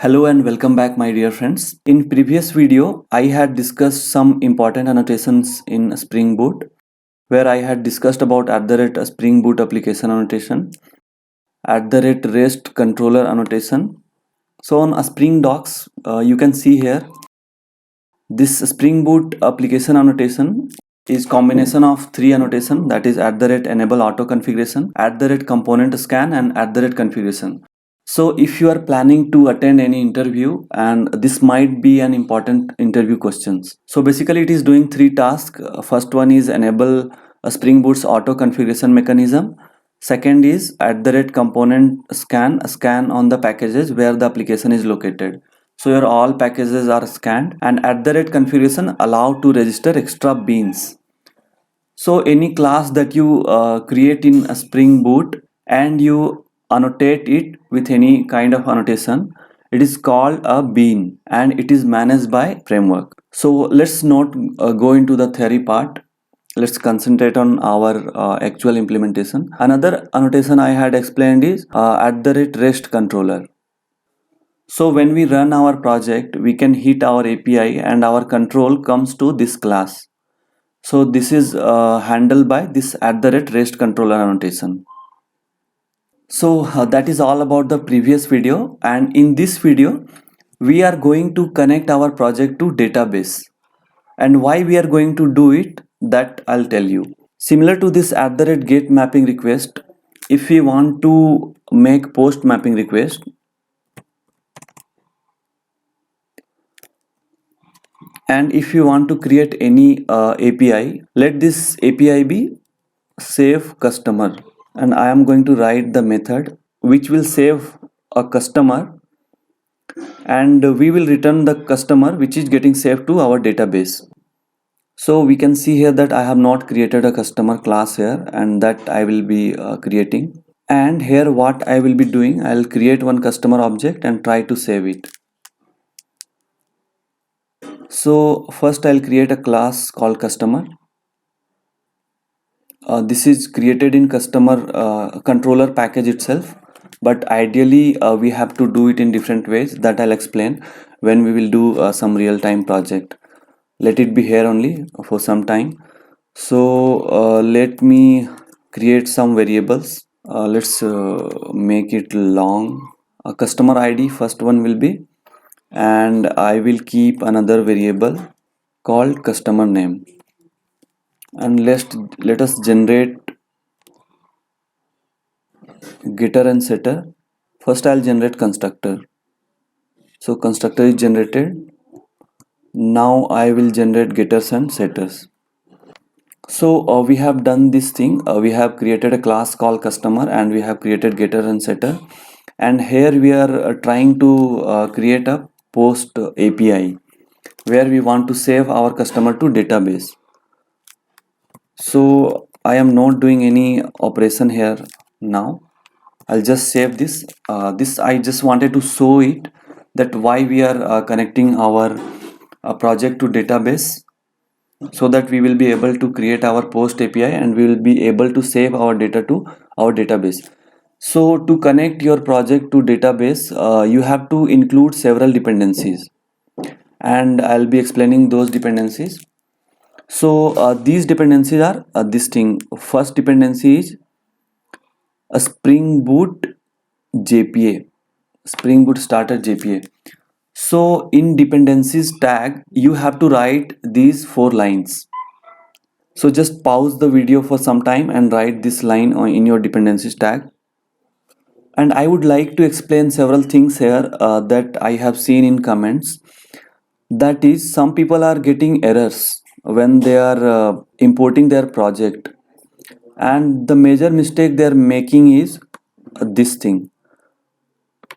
Hello and welcome back, my dear friends. In previous video, I had discussed some important annotations in Spring Boot, where I had discussed about @Spring Boot application annotation, @REST controller annotation. So on a Spring Docs, you can see here this Spring Boot application annotation is combination of three annotation, that is @enable auto configuration, @component scan, and @configuration. So if you are planning to attend any interview, and this might be an important interview questions. So basically it is doing three tasks. First one is enable a Spring Boot's auto configuration mechanism. Second is component scan on the packages where the application is located. So your all packages are scanned, and configuration allow to register extra beans. So any class that you create in a Spring Boot and you annotate it with any kind of annotation, it is called a bean and it is managed by framework. So let's not go into the theory part. Let's concentrate on our actual implementation. Another annotation I had explained is @REST controller. So when we run our project, we can hit our API and our control comes to this class. So this is handled by this @REST controller annotation. So that is all about the previous video, and in this video we are going to connect our project to database, and why we are going to do it, that I'll tell you. Similar to this @get mapping request, if we want to make post mapping request, and if you want to create any API, let this API be save customer, and I am going to write the method which will save a customer, and we will return the customer which is getting saved to our database. So we can see here that I have not created a customer class here, and that I will be creating. And here what I will be doing, I'll create one customer object and try to save it. So first I'll create a class called customer. This is created in customer controller package itself, but ideally we have to do it in different ways that I'll explain when we will do some real-time project. Let it be here only for some time. So let me create some variables. Let's make it long. Customer ID, first one will be, and I will keep another variable called customer name, and let us generate getter and setter. First I'll generate constructor. So constructor is generated. Now I will generate getters and setters. So we have done this thing. We have created a class called customer, and we have created getter and setter, and here we are trying to create a post API where we want to save our customer to database. So I am not doing any operation here now. I'll just save this. This I just wanted to show it, that why we are connecting our project to database, so that we will be able to create our post API and we will be able to save our data to our database. So to connect your project to database, you have to include several dependencies, and I'll be explaining those dependencies. So these dependencies are this thing. First dependency is a Spring Boot JPA, Spring Boot starter JPA. So in dependencies tag, you have to write these 4 lines. So just pause the video for some time and write this line in your dependencies tag. And I would like to explain several things here that I have seen in comments. That is, some people are getting errors when they are importing their project, and the major mistake they are making is this thing.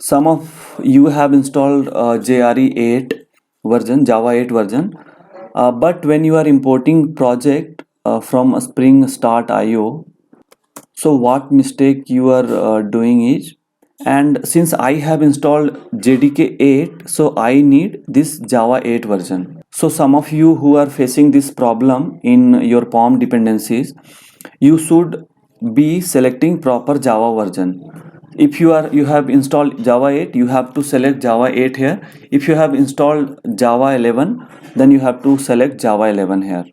Some of you have installed JRE 8 version, Java 8 version, but when you are importing project from a Spring Start IO, so what mistake you are doing is, and since I have installed JDK 8, so I need this Java 8 version. So some of you who are facing this problem in your POM dependencies, you should be selecting proper Java version. If you have installed Java 8, you have to select Java 8 here. If you have installed Java 11, then you have to select Java 11 here.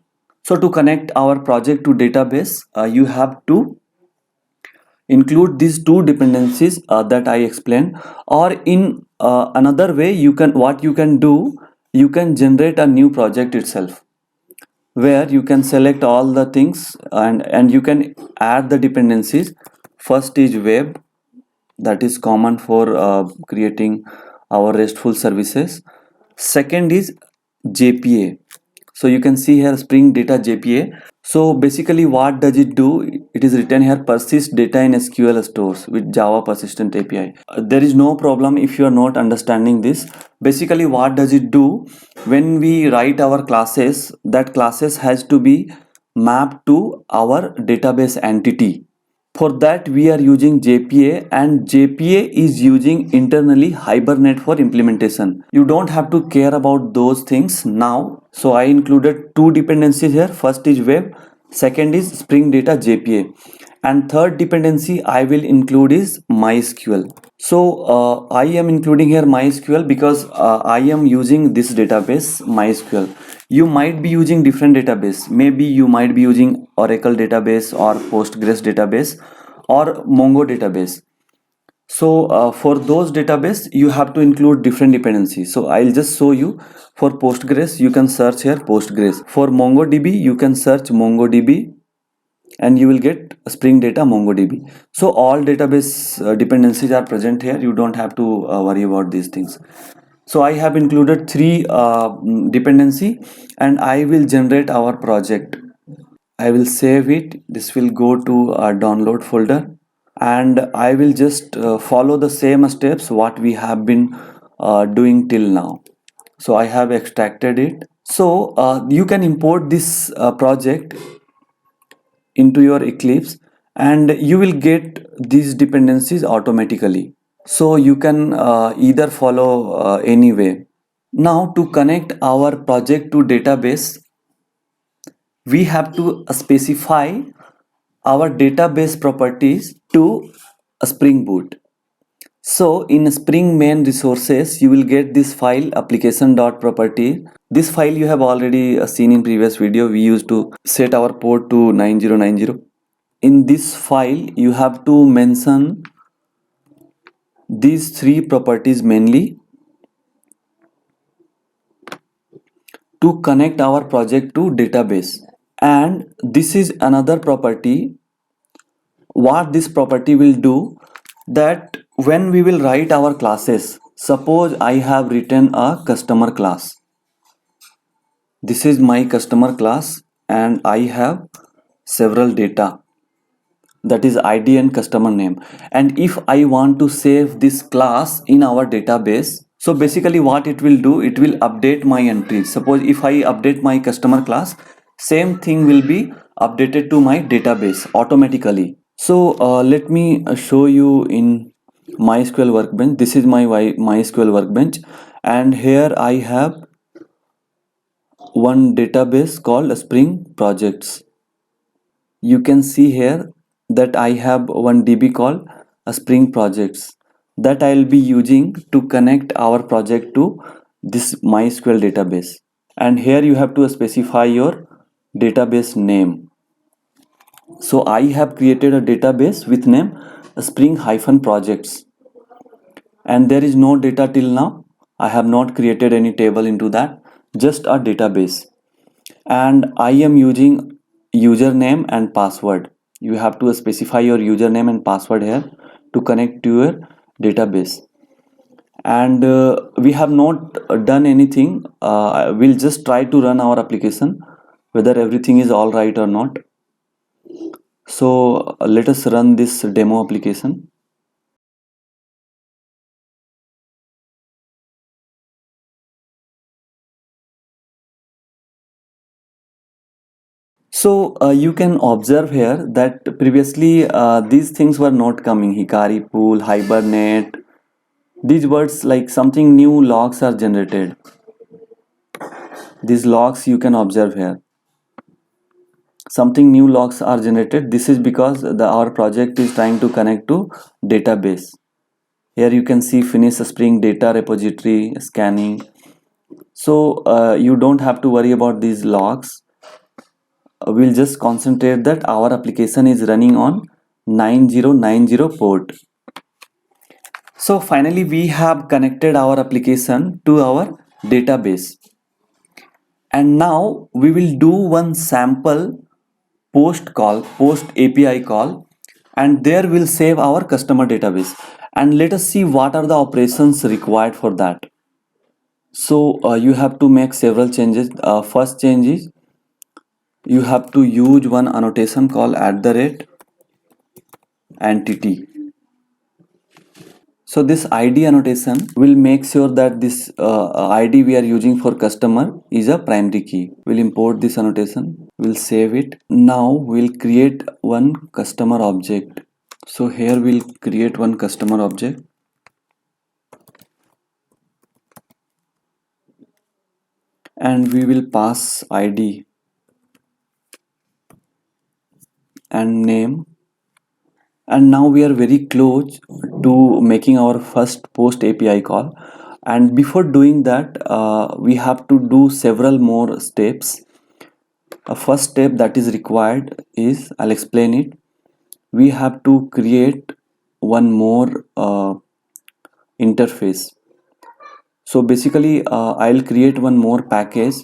So to connect our project to database, you have to include these two dependencies that I explained. Or in another way, what you can do, you can generate a new project itself, where you can select all the things, and you can add the dependencies. First is web, that is common for creating our RESTful services. Second is JPA. So you can see here Spring Data JPA. So basically what does it do? It is written here, persist data in SQL stores with Java Persistent API. There is no problem if you are not understanding this. Basically what does it do? When we write our classes, that classes has to be mapped to our database entity. For that we are using JPA, and JPA is using internally Hibernate for implementation. You don't have to care about those things now. So I included two dependencies here. First is web, second is Spring Data JPA, and third dependency I will include is MySQL. So I am including here MySQL because I am using this database MySQL. You might be using different database. Maybe you might be using Oracle database or Postgres database or Mongo database. So for those database, you have to include different dependencies. So I'll just show you. For Postgres, you can search here Postgres. For MongoDB, you can search MongoDB, and you will get Spring Data MongoDB. So all database dependencies are present here. You don't have to worry about these things. So I have included three dependency, and I will generate our project. I will save it. This will go to our download folder, and I will just follow the same steps what we have been doing till now. So I have extracted it. So you can import this project into your Eclipse, and you will get these dependencies automatically. So you can either follow any way. Now to connect our project to database, we have to specify our database properties to a Spring Boot. So in Spring main resources, you will get this file application.property. This file you have already seen in previous video. We used to set our port to 9090. In this file, you have to mention these three properties mainly to connect our project to database. And this is another property. What this property will do, that when we will write our classes, suppose I have written a customer class. This is my customer class, and I have several data, that is ID and customer name. And if I want to save this class in our database, so basically what it will do, it will update my entries. Suppose if I update my customer class, same thing will be updated to my database automatically. So let me show you in MySQL Workbench. This is my MySQL Workbench, and here I have one database called Spring Projects. You can see here that I have one DB called Spring Projects that I'll be using to connect our project to this MySQL database. And here you have to specify your database name. So I have created a database with name Spring-projects, and there is no data till now. I have not created any table into that, just a database. And I am using username and password. You have to specify your username and password here to connect to your database. And we have not done anything. We'll just try to run our application whether everything is all right or not. So let us run this demo application. So you can observe here that previously these things were not coming. Hikari pool, Hibernate, these words, like something new logs are generated. These logs you can observe here. something new logs are generated. This is because our project is trying to connect to database. Here you can see finish Spring data repository scanning. So you don't have to worry about these logs. We'll just concentrate that our application is running on 9090 port. So finally we have connected our application to our database, and now we will do one sample post API call, and there we'll save our customer database, and let us see what are the operations required for that. So you have to make several changes. First change is you have to use one annotation called @entity. So this ID annotation will make sure that this ID we are using for customer is a primary key. We'll import this annotation, we'll save it. Now we'll create one customer object. So here we'll create one customer object, and we will pass ID and name. And now we are very close to making our first post API call, and before doing that we have to do several more steps. A first step that is required is, I'll explain it. We have to create one more interface. So basically I'll create one more package,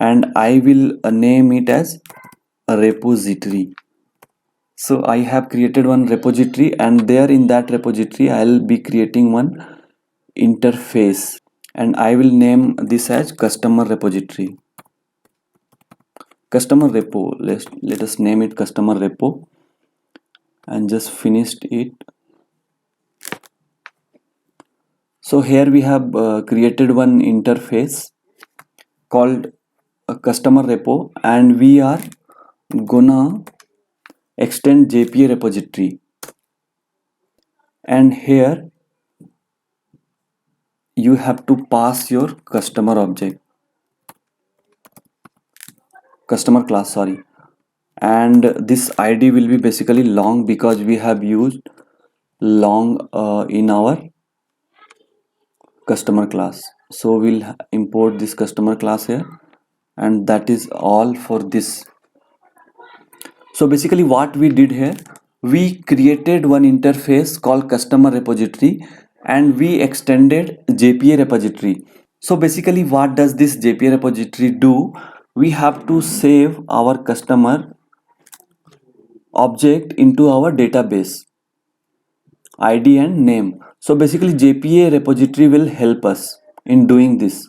and I will name it as a repository. So I have created one repository, and there in that repository I'll be creating one interface, and I will name this as customer repository, customer repo. Let us name it customer repo, and just finished it. So here we have created one interface called a customer repo, and we are gonna extend JPA repository, and here you have to pass your customer class, sorry. And this ID will be basically long because we have used long in our customer class. So we'll import this customer class here, and that is all for this. So basically what we did here, we created one interface called customer repository, and we extended JPA repository. So basically what does this JPA repository do? We have to save our customer object into our database, ID and name. So basically JPA repository will help us in doing this.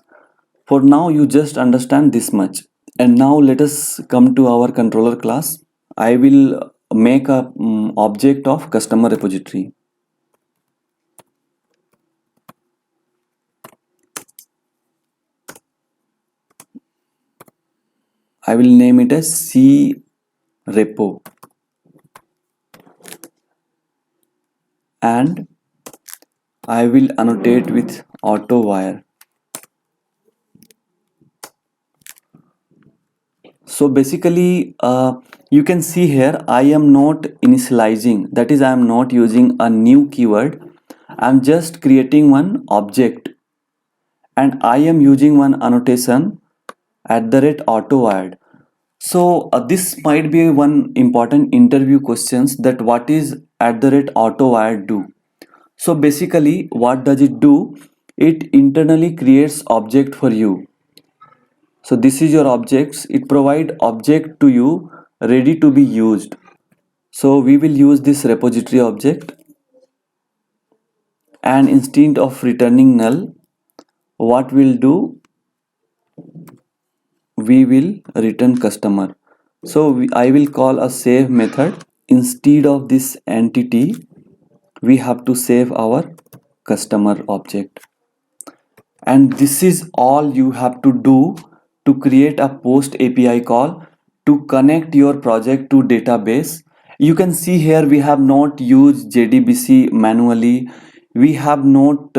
For now you just understand this much. And now let us come to our controller class. I will make a object of customer repository. I will name it as C repo, and I will annotate with auto wire. So basically you can see here I am not initializing, that is I am not using a new keyword. I am just creating one object, and I am using one annotation @autowired. So this might be one important interview questions, that what is @autowired do. So basically what does it do? It internally creates object for you. So this is your objects. It provide object to you ready to be used. So we will use this repository object, and instead of returning null, what we'll do, we will return customer. So I will call a save method. Instead of this entity, we have to save our customer object. And this is all you have to do to create a post API call to connect your project to database. You can see here we have not used JDBC manually. We have not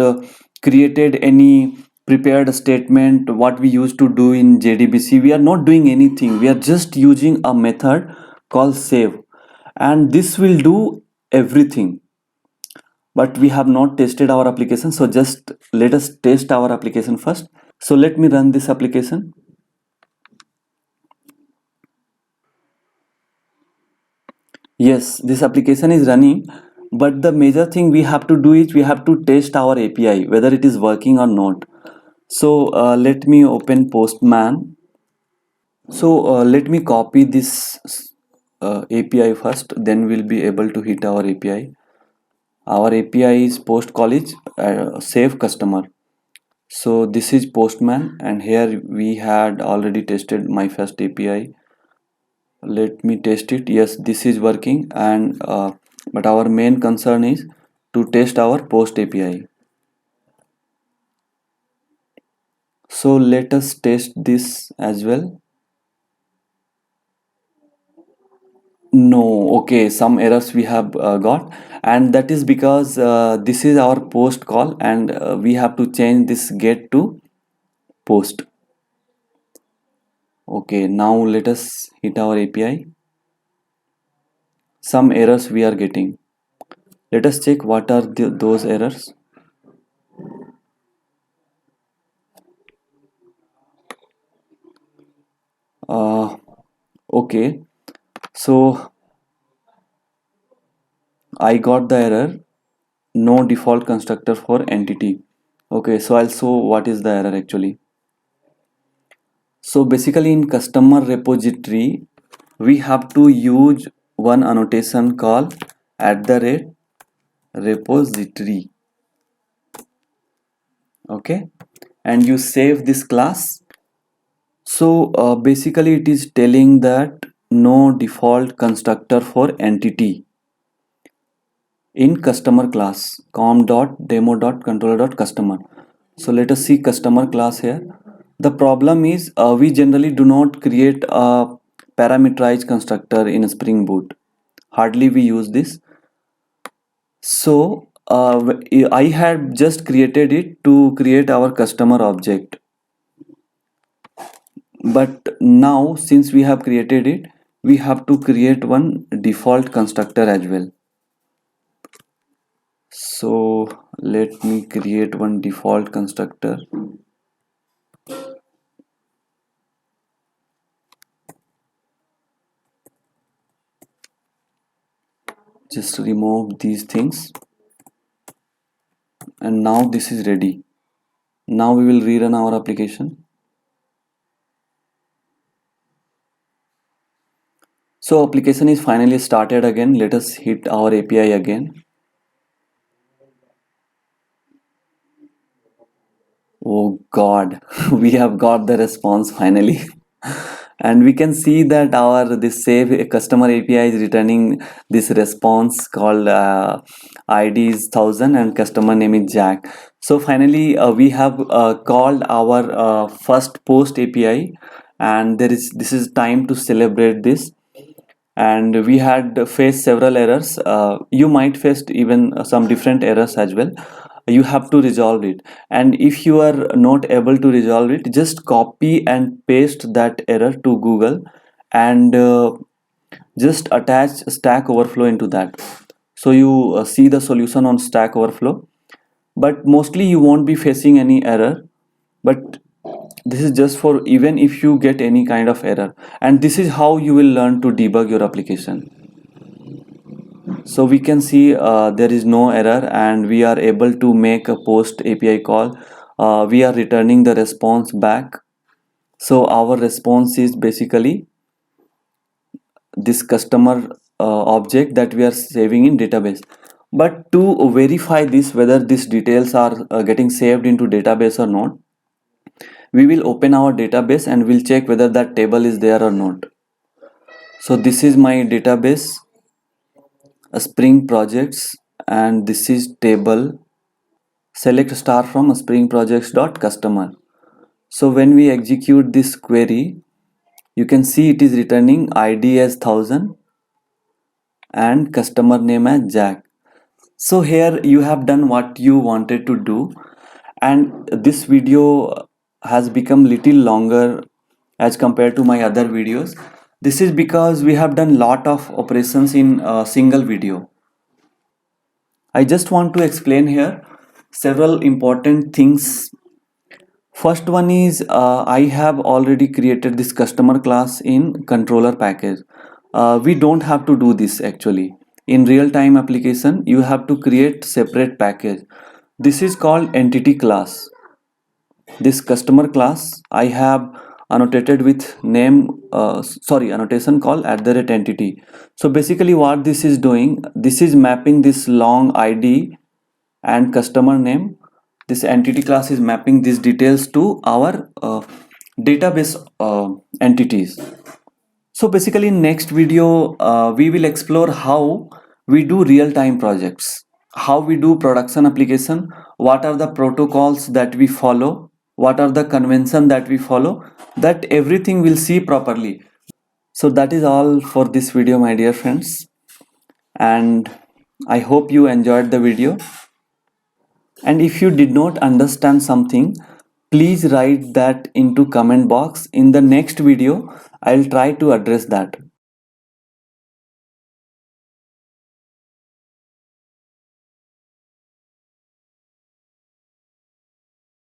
created any prepared a statement, what we used to do in JDBC. We are not doing anything. We are just using a method called save, and this will do everything. But we have not tested our application, so just let us test our application first. So let me run this application. Yes, this application is running, but the major thing we have to do is we have to test our API whether it is working or not. So let me open Postman. So let me copy this API first, then we'll be able to hit our API. Our API is post college save customer. So this is Postman, and here we had already tested my first API. Let me test it. Yes, this is working, and but our main concern is to test our post API. So let us test this as well. No, okay, some errors we have got, and that is because this is our post call, and we have to change this get to post. Okay, now let us hit our API. Some errors we are getting. Let us check what are those errors. Uh, okay, so I got the error, no default constructor for entity. Okay, so I'll show what is the error actually. So basically in customer repository, we have to use one annotation called @repository. Okay, and you save this class. So basically it is telling that no default constructor for entity in customer class com.demo.controller.customer. So let us see customer class here. The problem is we generally do not create a parameterized constructor in Spring Boot. Hardly we use this. So I had just created it to create our customer object. But now since we have created it, we have to create one default constructor as well. So let me create one default constructor. Just remove these things, and now this is ready. Now we will rerun our application. So application is finally started again. Let us hit our API again. Oh God, we have got the response finally. And we can see that our this save customer API is returning this response called ID is 1000 and customer name is Jack. So finally we have called our first post API, and this is time to celebrate this. And we had faced several errors. You might face even some different errors as well. You have to resolve it, and if you are not able to resolve it, just copy and paste that error to Google, and just attach Stack Overflow into that. So you see the solution on Stack Overflow, but mostly you won't be facing any error. But this is just for even if you get any kind of error, and this is how you will learn to debug your application. So we can see there is no error, and we are able to make a post API call. We are returning the response back. So our response is basically this customer object that we are saving in database. But to verify this whether these details are getting saved into database or not, we will open our database and we'll check whether that table is there or not. So this is my database, Spring projects, and this is table. Select star from spring projects dot customer. So when we execute this query, you can see it is returning ID as 1000 and customer name as Jack. So here you have done what you wanted to do, and this video has become little longer as compared to my other videos. This is because we have done lot of operations in a single video. I just want to explain here several important things. First one is I have already created this customer class in controller package. We don't have to do this actually. In real-time application, you have to create separate package. This is called entity class. This customer class I have annotated with name, annotation called @entity. So basically what this is doing, this is mapping this long ID and customer name. This entity class is mapping these details to our database entities. So basically in next video we will explore how we do real-time projects, how we do production application, what are the protocols that we follow, what are the convention that we follow, that everything we'll see properly. So that is all for this video, my dear friends, and I hope you enjoyed the video. And if you did not understand something, please write that into comment box. In the next video I'll try to address that.